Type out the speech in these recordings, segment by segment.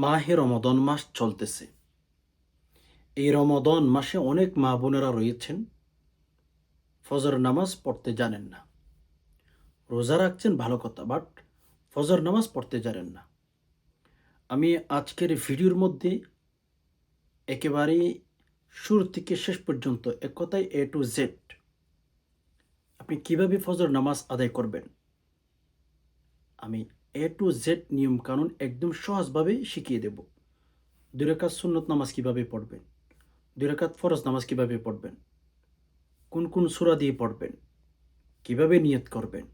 মাহে রমাদান মাস চলতেছে। এই রমাদান মাসে অনেক মা বোনেরা রয়েছেন, ফজর নামাজ পড়তে জানেন না। রোজা রাখছেন ভালো কথা, বাট ফজর নামাজ পড়তে জানেন না। আমি আজকের ভিডিওর মধ্যে একেবারেই শুরু থেকে শেষ পর্যন্ত এক কথায় A to Z আপনি কিভাবে ফজর নামাজ আদায় করবেন, আমি A to Z নিয়ম কানুন একদম সহজভাবে শিখিয়ে দেব। 2 রাকাত সুন্নত নামাজ কিভাবে পড়বেন, 2 রাকাত ফরজ নামাজ কিভাবে পড়বেন, কোন কোন সূরা দিয়ে পড়বেন, কিভাবে নিয়ত করবেন,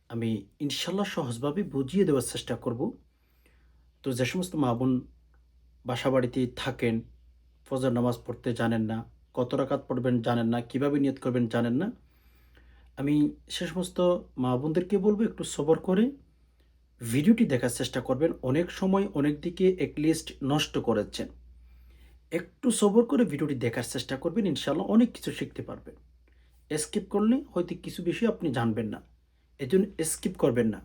আমি ইনশাল্লাহ সহজভাবে বুঝিয়ে দেওয়ার চেষ্টা করব। তো যে সমস্ত মা বোন বাসা বাড়িতে থাকেন, ফজর নামাজ পড়তে জানেন না, কত রাকাত পড়বেন জানেন না, কিভাবে নিয়ত করবেন জানেন না, আমি সে সমস্ত মা বোনদেরকে বলবো একটু সবর করে ভিডিওটি দেখার চেষ্টা করবেন। অনেক সময় অনেক দিকে লিস্ট নষ্ট করেছেন, একটু সবর করে ভিডিওটি দেখার চেষ্টা করবেন, ইনশাল্লাহ অনেক কিছু শিখতে পারবেন। স্কিপ করলে হয়তো কিছু বিষয় আপনি জানবেন না, এজন্য স্কিপ করবেন না।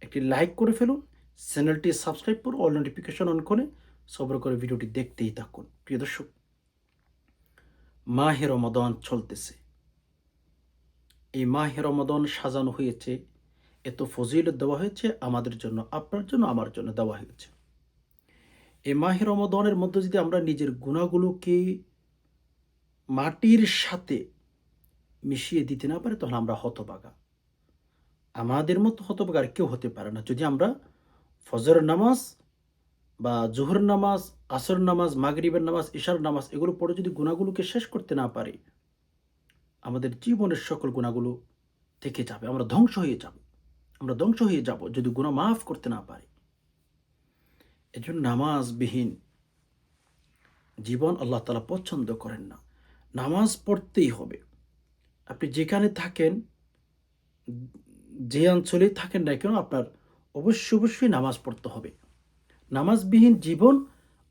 একটি লাইক করে ফেলুন, চ্যানেলটি সাবস্ক্রাইব করে অল নোটিফিকেশন অন করে সবর করে ভিডিওটি দেখতেই থাকুন। প্রিয় দর্শক, মাহে রমাদান চলতেছে। এই মাহে রমাদান সাজানো হয়েছে, এত ফজিলত দেওয়া হয়েছে আমাদের জন্য, আপনার জন্য, আমার জন্য দেওয়া হয়েছে। এই মাহে রমাদানের মধ্যে যদি আমরা নিজের গুণাগুলোকে মাটির সাথে মিশিয়ে দিতে না পারি, তাহলে আমরা হতভাগা। আমাদের মতো হতভাগা আর কেউ হতে পারে না। যদি আমরা ফজর নামাজ বা জোহর নামাজ, আসর নামাজ, মাগরিবের নামাজ, ইশার নামাজ এগুলো পড়ে যদি গুণাগুলোকে শেষ করতে না পারি, আমাদের জীবনের সকল গুণাগুলো থেকে যাবে, আমরা ধ্বংস হয়ে যাব। আমরা ধ্বংস হয়ে যাব যদি গুনাহ মাফ করতে না পারি। এজন্য নামাজবিহীন জীবন আল্লাহ তাআলা পছন্দ করেন না। নামাজ পড়তেই হবে। আপনি যেখানে থাকেন, যে অঞ্চলেই থাকেন না কেন, আপনার অবশ্যই নামাজ পড়তে হবে। নামাজবিহীন জীবন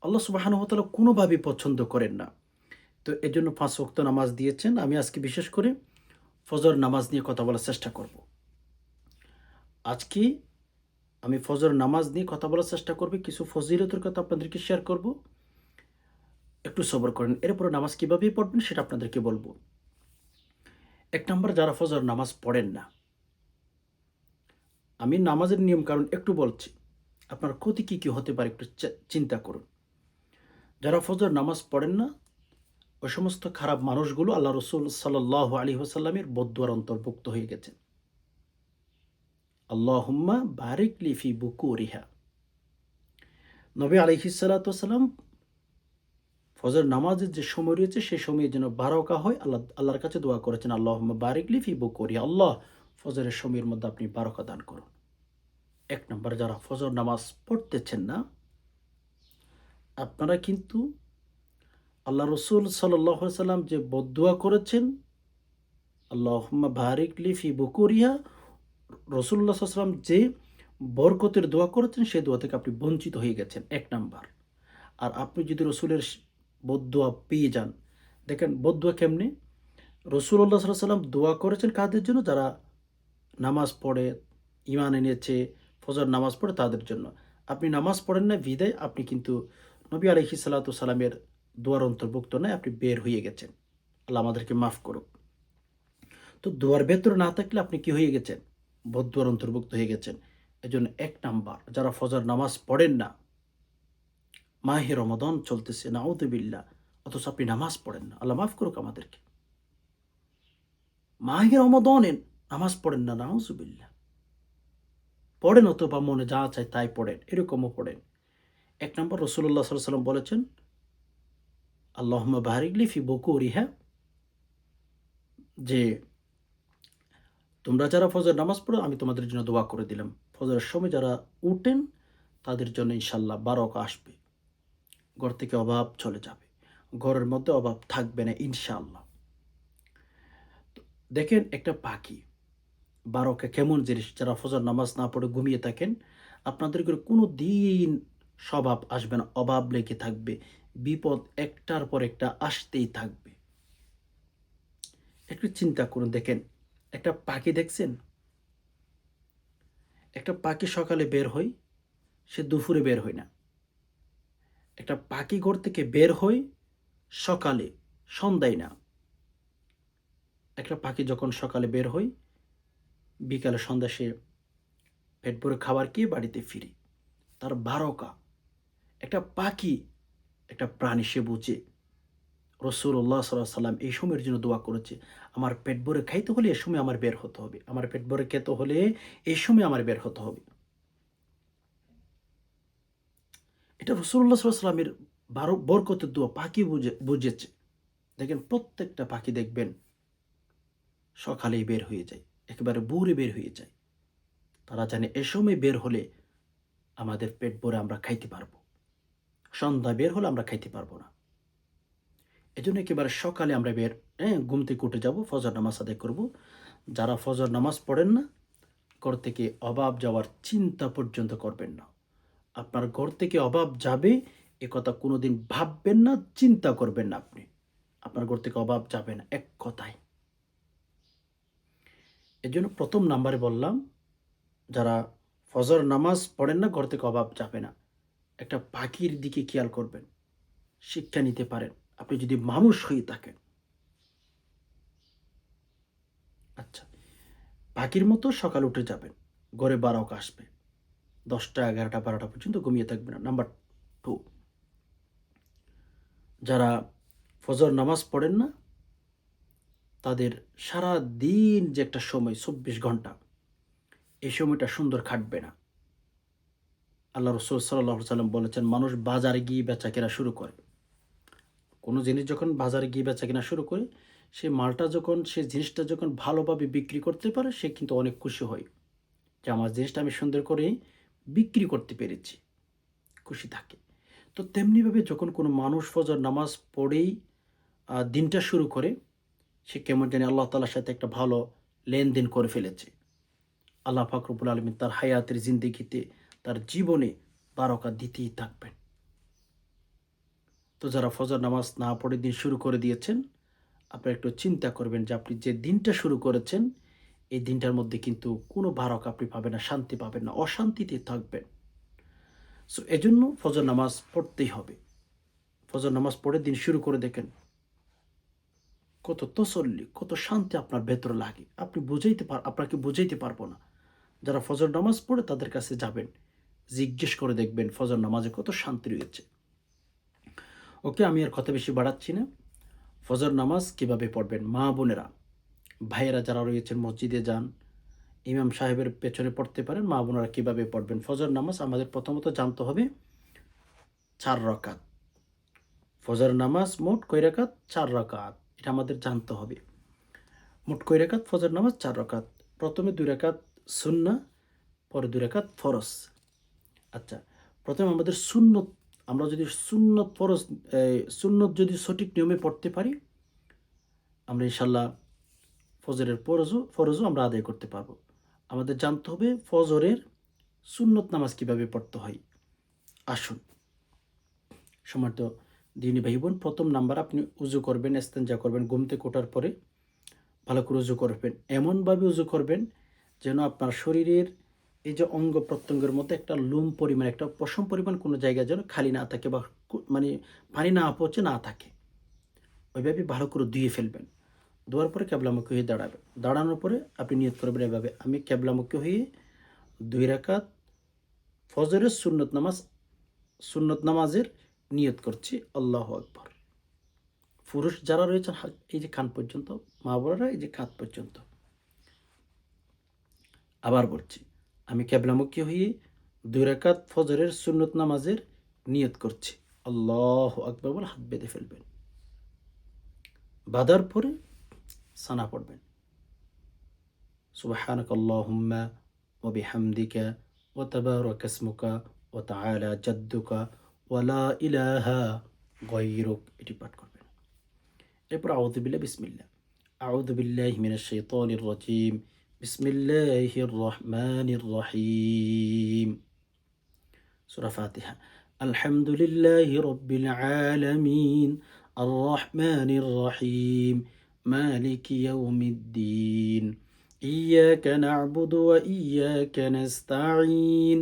আল্লাহ সুবহানাহু ওয়া তাআলা কোনোভাবেই পছন্দ করেন না। তো এজন্য 5 ওয়াক্ত নামাজ দিয়েছেন। আমি আজকে বিশেষ করে ফজর নামাজ নিয়ে কথা বলার চেষ্টা করব। আজকে আমি ফজর নামাজ নিয়ে কথা বলার চেষ্টা করব, কিছু ফজিলতের কথা আপনাদেরকে শেয়ার করব। একটু সবর করেন, এরপরে নামাজ কিভাবে পড়বেন সেটা আপনাদেরকে বলবো। 1 নাম্বার, যারা ফজর নামাজ পড়েন না, আমি নামাজের নিয়ম কারণ একটু বলছি, আপনার ক্ষতি কি হতে পারে একটু চিন্তা করুন। যারা ফজর নামাজ পড়েন না, ওই সমস্ত খারাপ মানুষগুলো আল্লাহ রসুল সাল্লাল্লাহু আলাইহি ওয়াসাল্লামের বদদুয়ার অন্তর্ভুক্ত হয়ে গেছেন। আল্লাহুম্মা বারিক লি ফি বুকুরিহা। নবী আলাইহিস সালাতু ওয়াসালাম ফজর নামাজের যে সময় রয়েছে সেই সময়ে যেন বারাকা হয়, আল্লাহর কাছে দোয়া করেছেন, আল্লাহুম্মা বারিক লি ফি বুকুরিহা, আল্লাহ ফজরের সময়ের মধ্যে আপনি বারাকা দান করুন। 1 নাম্বার, যারা ফজর নামাজ পড়তেছেন না, আপনারা কিন্তু আল্লাহ রসুল সাল্লাল্লাহু আলাইহি সাল্লাম যে বদদুয়া করেছেন, আল্লাহুম্মা বারিক লি ফি বুকুরিহা, রাসূলুল্লাহ সাল্লাল্লাহু আলাইহি সাল্লাম যে বরকতের দোয়া করেছেন সেই দোয়া থেকে আপনি বঞ্চিত হয়ে গেছেন, 1 নাম্বার। আর আপনি যদি রসুলের বদদুয়া পেয়ে যান, দেখেন বদদুয়া কেমনে, রাসূলুল্লাহ সাল্লাল্লাহু আলাইহি সাল্লাম দোয়া করেছেন কাদের জন্য, যারা নামাজ পড়ে, ঈমান এনেছে, ফজর নামাজ পড়ে তাদের জন্য। আপনি নামাজ পড়েন না বিধায় আপনি কিন্তু নবী আলাইহিস সালাতু সালামের দোয়ার অন্তর্ভুক্ত নয়, আপনি বের হয়ে গেছেন। আল্লাহ আমাদেরকে মাফ করুক। তো দোয়ার ভেতরে না থাকলে আপনি কি হয়ে গেছেন, বদদুয়ার অন্তর্ভুক্ত হয়ে গেছেন। এজন্য 1 নাম্বার, যারা ফজর নামাজ পড়েন না, মাহে রমাদান চলতেছে নাউযুবিল্লাহ, অথচ আপনি নামাজ পড়েন না, আল্লাহ মাফ করুক আমাদেরকে। মাহে রমাদানে নামাজ পড়েন না, নাউযুবিল্লাহ। পড়েন অথবা মনে যা চায় তাই পড়েন, এরকমও পড়েন। 1 নম্বর, রাসূলুল্লাহ সাল্লাল্লাহু আলাইহি ওয়াসাল্লাম বলেছেন, আল্লাহুম্মা বারিক লি ফি বুকুরিহা, যে তোমরা যারা ফজর নামাজ পড়ো আমি তোমাদের জন্য দোয়া করে দিলাম। ফজরের সময় যারা উঠেন তাদের জন্য ইনশাআল্লাহ বারাকা আসবে। ঘর থেকে অভাব চলে যাবে। ঘরের মধ্যে অভাব থাকবে না ইনশাআল্লাহ। তো দেখেন একটা পাখি, বারাকা কেমন জিনিস, যারা ফজর নামাজ না পড়ে ঘুমিয়ে থাকেন, আপনাদের ঘরে কোনোদিন স্বভাব আসবে না, অভাব লেগে থাকবে। বিপদ একটার পর একটা আসতেই থাকবে। একটু চিন্তা করুন, দেখেন একটা পাখি দেখছেন? একটা পাখি সকালে বের হয়, সে দুপুরে বের হয় না। একটা পাখি ঘর থেকে বের হয় সকালে, সন্ধ্যায় না। একটা পাখি যখন সকালে বের হয়, বিকালে সন্ধ্যা সে পেট ভরে খাবার খেয়ে বাড়িতে ফিরে। তার বারকা। একটা পাখি, একটা প্রাণী, সে বুঝে। রাসূলুল্লাহ সাল্লাল্লাহু আলাইহি সাল্লাম এই সময়ের জন্য দোয়া করেছে, আমার পেট ভরে খাইতে হলে এ সময় আমার বের হতে হবে। আমার পেট ভরে খেতে হলে এই সময় আমার বের হতে হবে। এটা রাসূলুল্লাহ সাল্লাল্লাহু আলাইহি সাল্লামের বরকতের দোয়া পাখি বুঝেছে। দেখেন প্রত্যেকটা পাখি দেখবেন সকালেই বের হয়ে যায়, একেবারে ভোরে বের হয়ে যায়। তারা জানে এ সময় বের হলে আমাদের পেট ভরে আমরা খাইতে পারবো। সন্ধ্যায় বের হলে আমরা খাইতে পারবো না। এজন্য একেবারে সকালে আমরা ঘুম থেকে উঠে যাব, ফজর নামাজ আদায় করব। যারা ফজর নামাজ পড়েন না, ঘর থেকে অভাব যাওয়ার চিন্তা পর্যন্ত করবেন না। আপনার ঘর থেকে অভাব যাবে এ কথা কোনোদিন ভাববেন না, চিন্তা করবেন না আপনি। আপনার ঘর থেকে অভাব যাবে না, এক কথায়। এজন্য প্রথম নাম্বারে বললাম, যারা ফজর নামাজ পড়েন না, ঘর থেকে অভাব যাবে না। একটা পাখির দিকে খেয়াল করবেন, শিক্ষা নিতে পারেন আপনি যদি মানুষ হয়ে থাকেন। আচ্ছা, পাখির মতো সকালে উঠে যাবেন, ঘরে বারক আসবে, 10টা 11টা 12টা পর্যন্ত ঘুমিয়ে থাকবে না। নাম্বার 2, যারা ফজর নামাজ পড়েন না, তাদের সারা দিন যে একটা সময় 24 ঘন্টা, এই সময়টা সুন্দর কাটবে না। আল্লাহ রাসূল সাল্লাল্লাহু আলাইহি সাল্লাম বলেছেন, মানুষ বাজারে গিয়ে বেচাকেনা শুরু করে। কোনো জিনিস যখন বাজারে গিয়ে বেচাকেনা শুরু করে, সে মালটা যখন, সে জিনিসটা যখন ভালোভাবে বিক্রি করতে পারে, সে কিন্তু অনেক খুশি হয় যে আমার জিনিসটা আমি সুন্দর করে বিক্রি করতে পেরেছি, খুশি থাকে। তো তেমনিভাবে যখন কোনো মানুষ ফজর নামাজ পড়েই দিনটা শুরু করে, সে কেমন জানি আল্লাহ তাআলার সাথে একটা ভালো লেনদেন করে ফেলেছে। আল্লাহ পাক রব্বুল আলামিন তার হায়াতের জিন্দেগিতে, তার জীবনে বারাকা দিতেই থাকবেন। তো যারা ফজর নামাজ না পড়ে দিন শুরু করে দিয়েছেন, আপনারা একটু চিন্তা করবেন যে আপনি যে দিনটা শুরু করেছেন, এই দিনটার মধ্যে কিন্তু কোনো বারাকা আপনি পাবেন না, শান্তি পাবেন না, অশান্তিতে থাকবেন। সো এজন্য ফজর নামাজ পড়তেই হবে। ফজর নামাজ পড়ে দিন শুরু করে দেখেন কত তসল্লি, কত শান্তি আপনার ভেতরে লাগে। আপনাকে বুঝাইতে পারবো না। যারা ফজর নামাজ পড়ে তাদের কাছে যাবেন, জিজ্ঞেস করে দেখবেন ফজর নামাজে কত শান্তি রয়েছে। ওকে, আমি আর কথা বেশি বাড়াচ্ছি না। ফজর নামাজ কিভাবে পড়বেন, মা বোনেরা, ভাইয়েরা যারা রয়েছেন মসজিদে যান, ইমাম সাহেবের পেছনে পড়তে পারেন। মা বোনেরা কীভাবে পড়বেন ফজর নামাজ, আমাদের প্রথমত জানতে হবে 4 রাকাত। ফজর নামাজ মোট কয় রাকাত? 4 রাকাত। এটা আমাদের জানতে হবে। মোট কয় রাকাত ফজর নামাজ? 4 রাকাত। প্রথমে 2 রাকাত সুন্নাহ, পরে 2 রাকাত ফরজ। আচ্ছা, প্রথমে আমাদের সুন্নত, আমরা যদি সুন্নত ফরজ, সুন্নত যদি সঠিক নিয়মে পড়তে পারি, আমরা ইনশাল্লাহ ফজরের ফরজও আমরা আদায় করতে পারবো। আমাদের জানতে হবে ফজরের সুন্নত নামাজ কিভাবে পড়তে হয়। আসুন, সম্মানিত দিনী ভাই বোন, প্রথম নাম্বার আপনি উজু করবেন, ইস্তেঞ্জা করবেন, ঘুম থেকে ওঠার পরে ভালো করে উজু করবেন। এমনভাবে উজু করবেন যেন আপনার শরীরের এই যে অঙ্গ প্রত্যঙ্গের মধ্যে একটা লুম পরিমাণ, একটা পশম পরিমাণ কোনো জায়গায় যেন খালি না থাকে, বা মানে পানি না পৌঁছে না থাকে, ওইভাবে ভালো করে ধুয়ে ফেলবেন। ধোয়ার পরে ক্যাবলামুখী হয়ে দাঁড়াবেন। দাঁড়ানোর পরে আপনি নিয়ত করবেন এভাবে, আমি ক্যাবলামুখী হয়ে 2 রাকাত ফজরের সুন্নত নামাজের নিয়ত করছি, আল্লাহু আকবার। পুরুষ যারা রয়েছেন এই যে কান পর্যন্ত, মা বোনেরা এই যে কাঁধ পর্যন্ত। আবার বলছি, আমি ক্যাবলামুখী হয়ে 2 রাকাত ফজরের সুন্নত নামাজের নিয়ত করছি, আল্লাহু আকবার বলে হাত বেঁধে ফেলবেন। বাঁধার পরে সানা পড়বেন, সুবহানাক আল্লাহুম্মা ওয়া বিহামদিকা ওয়া তাবারাকা ইসমুকা ওয়া তাআলা জাদ্দুকা ওয়া লা ইলাহা গায়রুক, এটি পাঠ করবেন। এরপর আউযু বিল্লাহ, বিসমিল্লাহ, আউযু বিল্লাহি মিনাশ শাইতানির রাজিম, বিসমিল্লাহির রহমানির রহিম। সূরা ফাতিহা। আলহামদুলিল্লাহি রাব্বিল আলামিন, আর রহমানির রহিম, মালিকি ইয়াউমিদ্দিন, ইয়াকা না'বুদু ওয়া ইয়াকা নাস্তাঈন,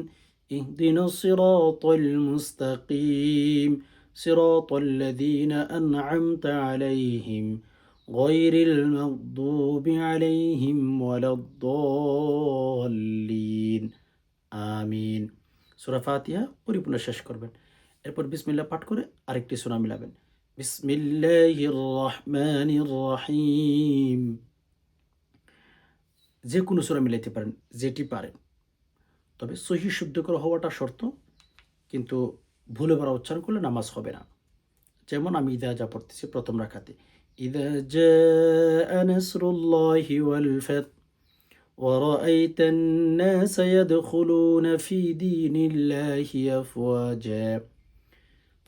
ইহদিনাস সিরাতাল মুস্তাকিম সিরাতাল লাযীনা আন'আমতা আলাইহিম গায়রিল মাগদুবি আলাইহিম ওয়ালাদ-দাল্লিন। আমিন। সূরা ফাতিহা পরিপূর্ণ শেষ করবেন। এরপর বিসমিল্লাহ পাঠ করে আরেকটি সূরা মিলাবেন। বিসমিল্লাহির রহমানির রহিম। যে কোনো সূরা মিলাইতে পারেন, যেটি পারেন। তবে সহিহ শুদ্ধ করে হওয়াটা শর্ত, কিন্তু ভুলে ভরা উচ্চারণ করলে নামাজ হবে না। যেমন আমি ইদা যা পড়তেছি প্রথম রাকাতে, ইদা জাআ নাসরুল্লাহি ওয়াল ফাত ورأيت الناس يدخلون في دين الله أفواجا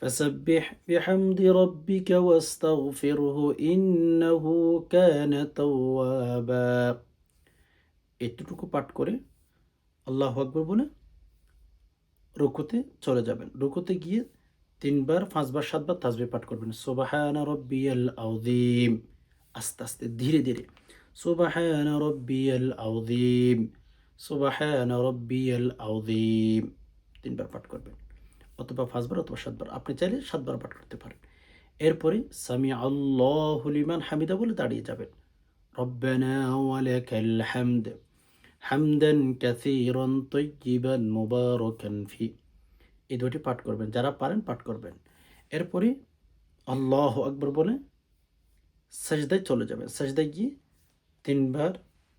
فسبح بحمد ربك واستغفره إنه كان توابا। এতটুকু পাঠ করে আল্লাহু আকবার বলে রুকুতে চলে যাবেন। রুকুতে গিয়ে ৩ বার ৫ বার ৭ বার তাসবিহ পাঠ করবেন। সুবহানা রাব্বিয়াল আযীম, আস্তে আস্তে ধীরে ধীরে। সুবহানা রাব্বিয়াল আযীম, সুবহানা রাব্বিয়াল আযীম ৩ বার পাঠ করবেন, অথবা ৫ বার অথবা ৭ বার। আপনি চাইলে ৭ বার পাঠ করতে পারেন। এরপরে সামি আল্লাহু লিমান হামিদা বলে দাঁড়িয়ে যাবেন। রব্বানা ওয়া লাকাল হামদ হামদান কাসীরান তাইয়্যিবান মুবারাকান ফি। এই দুটি পাঠ করবেন, যারা পারেন পাঠ করবেন। এরপরে আল্লাহু আকবার বলে সাজদায় চলে যাবেন। সাজদায় গিয়ে ৩ বার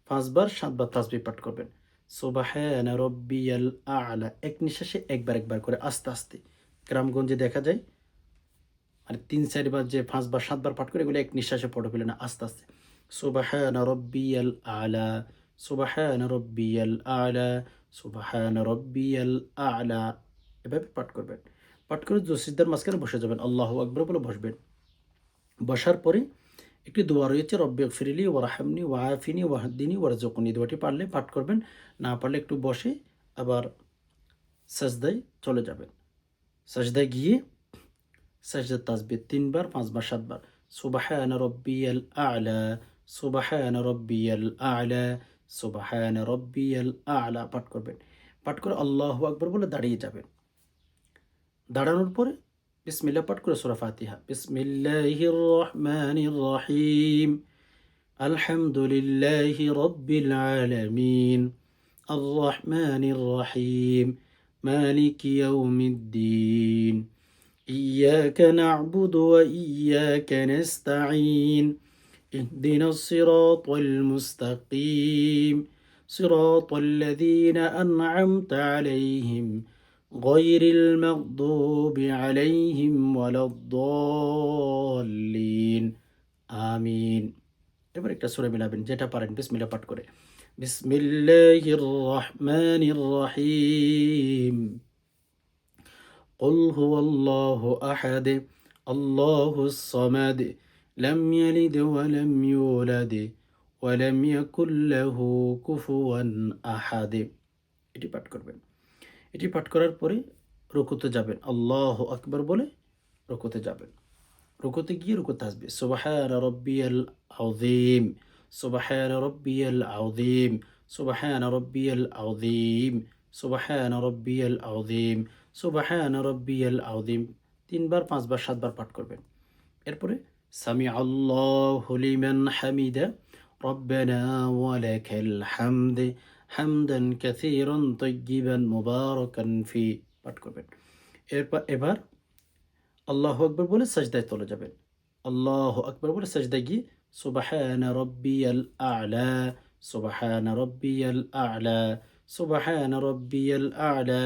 ৫ বার ৭ বার তাসবিহ পাঠ করবেন। সুবহানা রাব্বিয়াল আ'লা, এক নিঃশ্বাসে একবার একবার করে আস্তে আস্তে। গ্রামগঞ্জে দেখা যায় মানে ৩-৪ বার যে ৫ বার ৭ বার পাঠ করে, এগুলো এক নিঃশ্বাসে পড়ে ফেলে না, আস্তে আস্তে। সুবহানা রাব্বিয়াল আ'লা, সুবহানা রাব্বিয়াল আ'লা, সুবহানা রাব্বিয়াল আ'লা, এভাবে পাঠ করবেন। পাঠ করে সিজদার মাঝখানে বসে যাবেন। আল্লাহু আকবার বলে বসবেন। বসার পরে একটি দোয়া রয়েছে, রব্বিগফিরলি ওয়ারহামনি ওয়াআফিনি ওয়াহদিনি ওয়ারজুকনি। দোয়াটি পারলে পাঠ করবেন, না পারলে একটু বসে আবার সাজদায় চলে যাবেন। সাজদায় গিয়ে সাজদার তাসবিহ ৩ বার ৫ বার ৭ বার। সুবহানা রাব্বিয়াল আ'লা, সুবহানা রাব্বিয়াল আ'লা, সুবহানা রাব্বিয়াল আ'লা পাঠ করবেন। পাঠ করে আল্লাহু আকবার বলে দাঁড়িয়ে যাবেন। দাঁড়ানোর পরে বিসমিল্লাহ পাঠ করে সূরা ফাতিহা। বিসমিল্লাহির রহমানির রহিম আলহামদুলিল্লাহি রাব্বিল আলামিন আর রহমানির রহিম মালিকি ইয়াউমিদ্দিন ইয়াকা না'বুদু ওয়া ইয়াকা নাস্তাঈন ইহদিনাস সিরাতাল মুস্তাকিম সিরাতাল লাযীনা আন'আমতা আলাইহিম গায়রিল মাগদুবি আলাইহিম ওয়ালাদ-দাল্লিন। আমিন। এবার একটা সূরা মিলাবেন, যেটা পারেন বিসমিল্লাহ পাঠ করে। বিসমিল্লাহির রহমানির রহিম কুল হুয়াল্লাহু আহাদ আল্লাহুস সামাদ লাম ইয়ালিদ ওয়া লাম ইউলাদ ওয়া লাম ইয়াকুল লাহু কুফুয়ান আহাদ। এটি পাঠ করবেন। এটি পাঠ করার পরে রুকুতে যাবেন। আল্লাহু আকবার বলে রুকুতে যাবেন। রুকুতে গিয়ে রুকুতে আসবে সুবহানা রাব্বিয়াল আযীম, সুবহানা রাব্বিয়াল আযীম, সুবহানা রাব্বিয়াল আযীম, সুবহানা রাব্বিয়াল আযীম, সুবহানা রাব্বিয়াল আযীম ৩ বার ৫ বার ৭ বার পাঠ করবেন। এরপরে সামি আল্লাহু লিমান হামিদা রব্বানা ওয়া লাকাল হামদ হামদান কাসীরান তাইয়্যিবান মুবারাকান ফি পাঠ করবেন। এবার আল্লাহু আকবার বলে সাজদায় চলে যাবেন। আল্লাহু আকবার বলে সাজদায় গিয়ে সুবহানা রাব্বিয়াল আ'লা, সুবহানা রাব্বিয়াল আ'লা, সুবহানা রাব্বিয়াল আ'লা,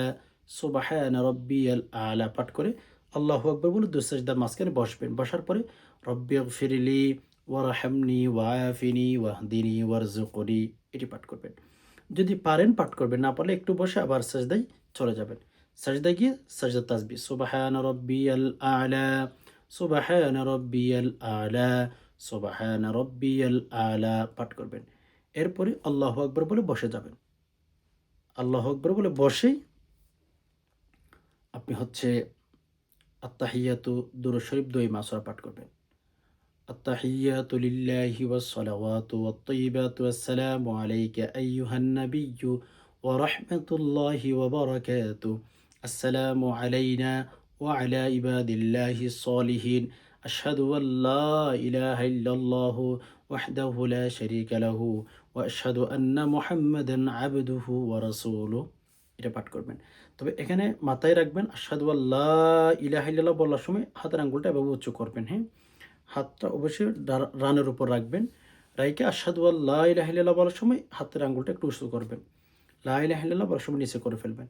সুবহানা রাব্বিয়াল আ'লা পাঠ করে আল্লাহু আকবার বলে ২ সাজদার মাঝখানে বসবেন। বসার পরে রব্বিগফিরলি ওয়ারহামনি ওয়াআফিনি ওয়াহদিনি ওয়ারজুকনি এটি পাঠ করবেন। যদি পারেন পাঠ করবেন, না পারলে একটু বসে আবার সাজদায় চলে যাবেন। সাজদায় গিয়ে সাজদার তাসবিহ সুবহানা রাব্বিয়াল আ'লা, সুবহানা রাব্বিয়াল আ'লা, সুবহানা রাব্বিয়াল আ'লা পাঠ করবেন। এরপরে আল্লাহু আকবার বলে বসে যাবেন। আল্লাহু আকবার বলে বসেই আপনি আত্তাহিয়াতু দুরূদ শরীফ ২ মাসুরা পাঠ করবেন। আত্তাহিয়াতু লিল্লাহি ওয়াস সালাওয়াতু ওয়াত তাইয়্যিবাতু ওয়াস সালামু আলাইকা আইয়ুহান নাবিয়্যু ورحمة الله وبركاته. السلام علينا وعلى عباد الله الصالحين. أشهد أن لا إله إلا الله وحده لا شريك له وأشهد أن محمدا عبده ورسوله. এটা পাঠ করবেন। তবে এখানে মাথায় রাখবেন আশহাদু আল্লা ইলাহা ইল্লাল্লাহ বলার সময় হাতের আঙ্গুলটা এভাবে উঁচু করবেন, হ্যাঁ? হাতটা অবশ্যই রানের উপর রাখবেন। রাইকে আশহাদু আল্লা ইলাহা ইল্লাল্লাহ বলার সময় হাতের আঙ্গুলটা একটু উঁচু করবেন। লা ইলাহা ইল্লাল্লাহ বলার সময় নিচে করে ফেলবেন।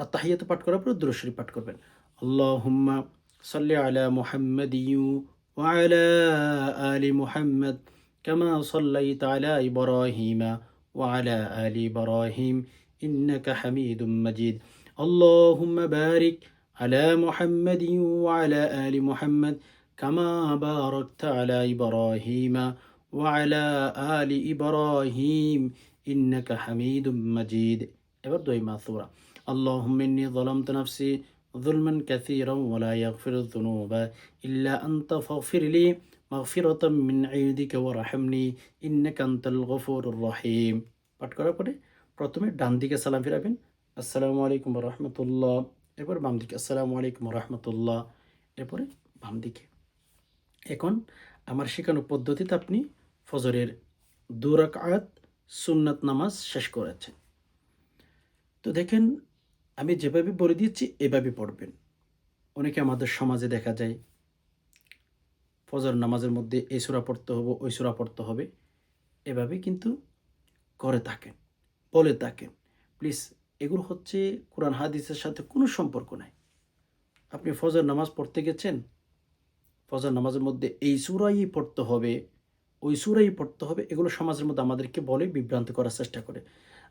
আত্তাহিয়াতু পাঠ করার পর দুরূদ শরীফ পাঠ করবেন। আল্লাহুম্মা সাল্লি আলা মুহাম্মাদিন ওয়া আলা আলি মুহাম্মাদ কামা সাল্লাইতা আলা ইব্রাহিমা ওয়া আলা আলি ইব্রাহিম ইন্নাকা হামিদুম মাজিদ। আল্লাহুম্মা বারিক আলা মুহাম্মাদিন ওয়া আলা আলি মুহাম্মাদ কামা বারাকতা আলা ইব্রাহিমা ওয়া আলা আলি ইব্রাহিম ইন্নাকা হামিদুম মাজিদ। এবার দোয়া মাসুরা। আল্লাহুম্মা ইন্নী যালামতু নাফসি যুলমান কাসীরান ওয়া লা ইয়াগফিরুয যুনুবা ইল্লা আনতা ফাগফিরলি মাগফিরাতাম মিন ইনদিকা ওয়ারহামনি ইন্নাকা আনতাল গফুরুর রহিম। পাঠ করার পরে প্রথমে ডান দিকে সালাম ফিরাবেন, আসসালামু আলাইকুম ওয়া রাহমাতুল্লাহ। এরপর বাম দিকে আসসালামু আলাইকুম ওয়া রাহমাতুল্লাহ। এরপরে বাম দিকে। এখন আমার শেখানো পদ্ধতিতে আপনি ফজরের 2 রাকাত সুন্নাত নামাজ শেষ করেছেন। তো দেখেন, আমি যেভাবে বলে দিয়েছি এভাবে পড়বেন। অনেকে আমাদের সমাজে দেখা যায় ফজর নামাজের মধ্যে এই সূরা পড়তে হবে, ওই সূরা পড়তে হবে, এভাবে কিন্তু করে থাকেন, বলে থাকেন। প্লিজ, এগুলো হচ্ছে কোরআন হাদিসের সাথে কোনো সম্পর্ক নাই। আপনি ফজর নামাজ পড়তে গেছেন, ফজর নামাজের মধ্যে এই সূরাই পড়তে হবে, ওই সূরাই পড়তে হবে, এগুলো সমাজের মধ্যে আমাদেরকে বলে বিভ্রান্ত করার চেষ্টা করে।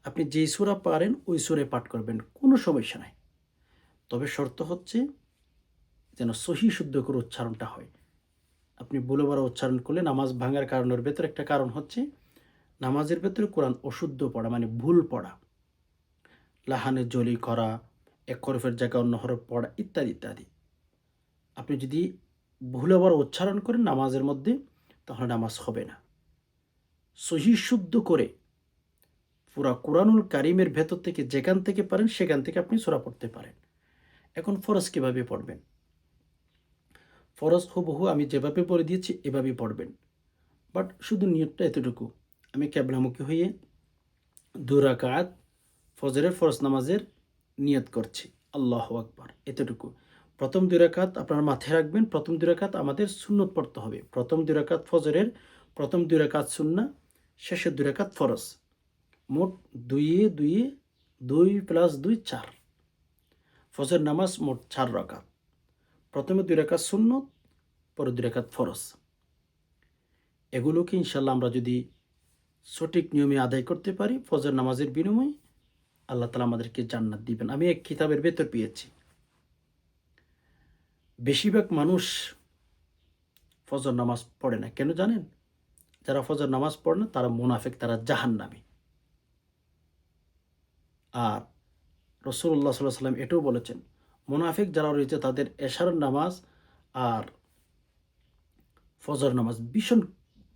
আপনি যেই সূরা পারেন ওই সূরায় পাঠ করবেন, কোনো সমস্যা নাই। তবে শর্ত হচ্ছে যেন সহি শুদ্ধ করে উচ্চারণটা হয়। আপনি ভুলভাবে উচ্চারণ করলে নামাজ ভাঙার কারণের ভেতরে একটা কারণ হচ্ছে নামাজের ভেতরে কোরআন অশুদ্ধ পড়া, মানে ভুল পড়া, লাহানে জলি করা, এক হরফের জায়গায় অন্য হরফ পড়া, ইত্যাদি ইত্যাদি। আপনি যদি ভুলভাবে উচ্চারণ করেন নামাজের মধ্যে, তাহলে নামাজ হবে না। সহি শুদ্ধ করে পুরা কোরআনুল কারিমের ভেতর থেকে যেখান থেকে পারেন সেখান থেকে আপনি সূরা পড়তে পারেন। এখন ফরজ কীভাবে পড়বেন? ফরজ হুবহু আমি যেভাবে পড়ে দিয়েছি এভাবেই পড়বেন। বাট শুধু নিয়তটা এতটুকু, আমি কিবলামুখী হয়ে 2 রাকাত ফজরের ফরজ নামাজের নিয়ত করছি, আল্লাহু আকবার, এতটুকু। প্রথম 2 রাকাত আপনার মাথায় রাখবেন, প্রথম 2 রাকাত আমাদের সুন্নত পড়তে হবে। প্রথম 2 রাকাত ফজরের, প্রথম 2 রাকাত সুন্নাহ, শেষের 2 রাকাত ফরজ। মোট 2 + 2 4। ফজর নামাজ মোট 4 রাকাত। প্রথমে 2 রাকাত সুন্নত, পরে 2 রাকাত ফরজ। এগুলোকে ইনশাল্লাহ আমরা যদি সঠিক নিয়মে আদায় করতে পারি, ফজর নামাজের বিনিময়ে আল্লাহ তাআলা আমাদেরকে জান্নাত দিবেন। আমি এক কিতাবের ভেতর পেয়েছি, বেশিরভাগ মানুষ ফজর নামাজ পড়ে না। কেন জানেন? যারা ফজর নামাজ পড়ে না তারা মুনাফিক, তারা জাহান্নামী। আর রাসূলুল্লাহ সাল্লাল্লাহু আলাইহি ওয়াসাল্লাম এটাও বলেছেন, মুনাফিক যারা রয়েছে তাদের এশারের নামাজ আর ফজর নামাজ ভীষণ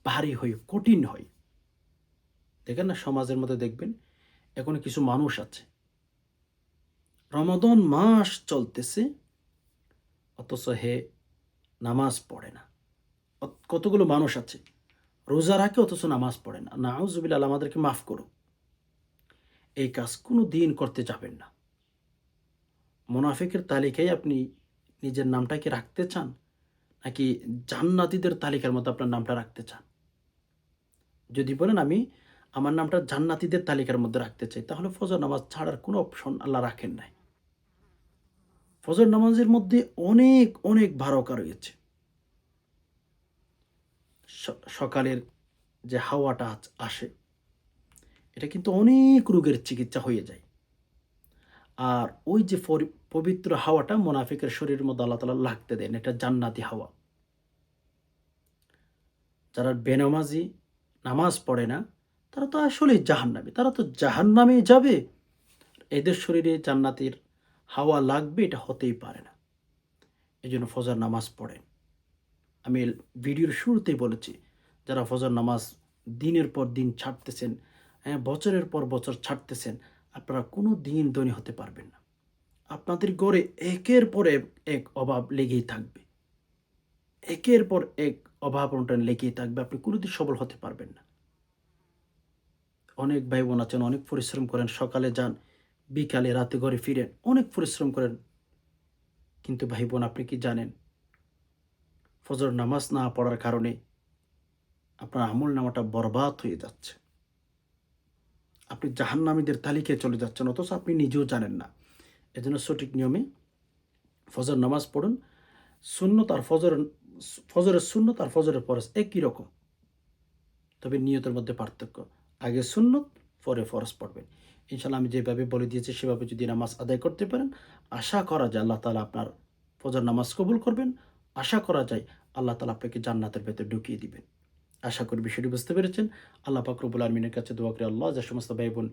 ভারী হয়, কঠিন হয়। দেখেন না, সমাজের মধ্যে দেখবেন এখন কিছু মানুষ আছে, রমাদান মাস চলতেছে অথচ হে নামাজ পড়ে না। কতগুলো মানুষ আছে রোজা রাখে অথচ নামাজ পড়ে না। নাউজুবিল্লাহ, আল্লাহ আমাদেরকে মাফ করো। এই কাজ কোনো দিন করতে যাবেন না। মুনাফিকের তালিকায় আপনি নিজের নামটা কি রাখতে চান, নাকি জান্নাতীদের তালিকার মধ্যে আপনার নামটা রাখতে চান? যদি বলেন আমি আমার নামটা জান্নাতীদের তালিকার মধ্যে রাখতে চাই, তাহলে ফজর নামাজ ছাড়ার কোনো অপশন আল্লাহ রাখেন নাই। ফজর নামাজের মধ্যে অনেক অনেক বারাকা রয়েছে। সকালের যে হাওয়াটা আসে, এটা কিন্তু অনেক রোগের চিকিৎসা হয়ে যায়। আর ওই যে পবিত্র হাওয়াটা মুনাফিকের শরীরের মধ্যে আল্লাহ তাআলা লাগতে দেন, এটা জান্নাতি হাওয়া। যারা বেনামাজি, নামাজ পড়ে না, তারা তো আসলেই জাহান্নামী, তারা তো জাহান্নামে যাবে। এদের শরীরে জান্নাতের হাওয়া লাগবে, এটা হতেই পারে না। এই জন্য ফজর নামাজ পড়েন। আমি ভিডিওর শুরুতেই বলেছি, যারা ফজর নামাজ দিনের পর দিন ছাড়তেছেন, হ্যাঁ, বছরের পর বছর ছাড়তেছেন, আপনারা কোনো দিন ধনী হতে পারবেন না। আপনাদের ঘরে একের পর এক অভাব লেগেই থাকবে। একের পর এক অভাব অনটন লেগেই থাকবে। আপনি কোনোদিন সবল হতে পারবেন না। অনেক ভাই-বোন আছেন, অনেক পরিশ্রম করেন। সকালে যান, বিকালে রাতে ঘরে ফিরেন। অনেক পরিশ্রম করেন। কিন্তু ভাই-বোন আপনি কি জানেন? ফজর নামাজ না পড়ার কারণে আপনার আমলনামাটা বরবাদ হয়ে যাচ্ছে। আপনি জাহান্নামীদের তালিকায় চলে যাচ্ছেন অথচ আপনি নিজেও জানেন না। এজন্য সঠিক নিয়মে ফজর নামাজ পড়ুন। সুন্নত আর ফজরের সুন্নত আর ফজরের ফরজ একই রকম। তবে নিয়তের মধ্যে পার্থক্য। আগে সুন্নত, পরে ফরজ পড়বেন। ইনশাআল্লাহ আমি যেভাবে বলে দিয়েছি সেভাবে যদি নামাজ আদায় করতে পারেন, আশা করা যায় আল্লাহ তাআলা আপনার ফজর নামাজ কবুল করবেন। আশা করা যায় আল্লাহ তাআলা আপনাকে জান্নাতের ভেতর ঢুকিয়ে দিবেন। আশা করি বিষয়টি বুঝতে পেরেছেন। আল্লাহ পাক রব্বুল আলামিনের কাছে দোয়া করি আল্লাহ যে সমস্ত ভাই-বোন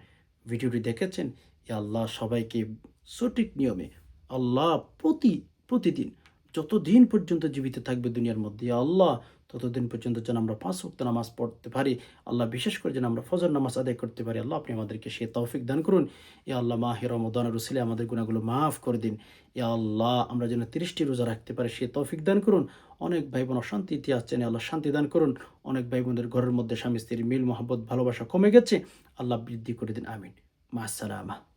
ভিডিওটি দেখেছেন, ইয়া আল্লাহ সবাইকে সঠিক নিয়মে আল্লাহ প্রতিদিন যতদিন পর্যন্ত জীবিত থাকবে দুনিয়ার মধ্যে, ইয়া আল্লাহ ততদিন পর্যন্ত যেন আমরা ৫ ওয়াক্ত নামাজ পড়তে পারি। আল্লাহ বিশেষ করে যেন আমরা ফজর নামাজ আদায় করতে পারি। আল্লাহ আপনি আমাদেরকে সেই তৌফিক দান করুন। ইয়া আল্লাহ মাহে রমাদানের উসিলায় আমাদের গুনাহগুলো মাফ করে দিন। ইয়া আল্লাহ আমরা যেন ৩০ টি রোজা রাখতে পারি সেই তৌফিক দান করুন। অনেক ভাই-বোন অশান্তিতে আছেন, আল্লাহ শান্তি দান করুন। অনেক ভাই-বোনদের ঘরের মধ্যে স্বামী-স্ত্রীর মিল মহব্বত ভালোবাসা কমে গেছে। আল্লাহ বৃদ্ধি করে দিন। আমিন। মা আসসালামা।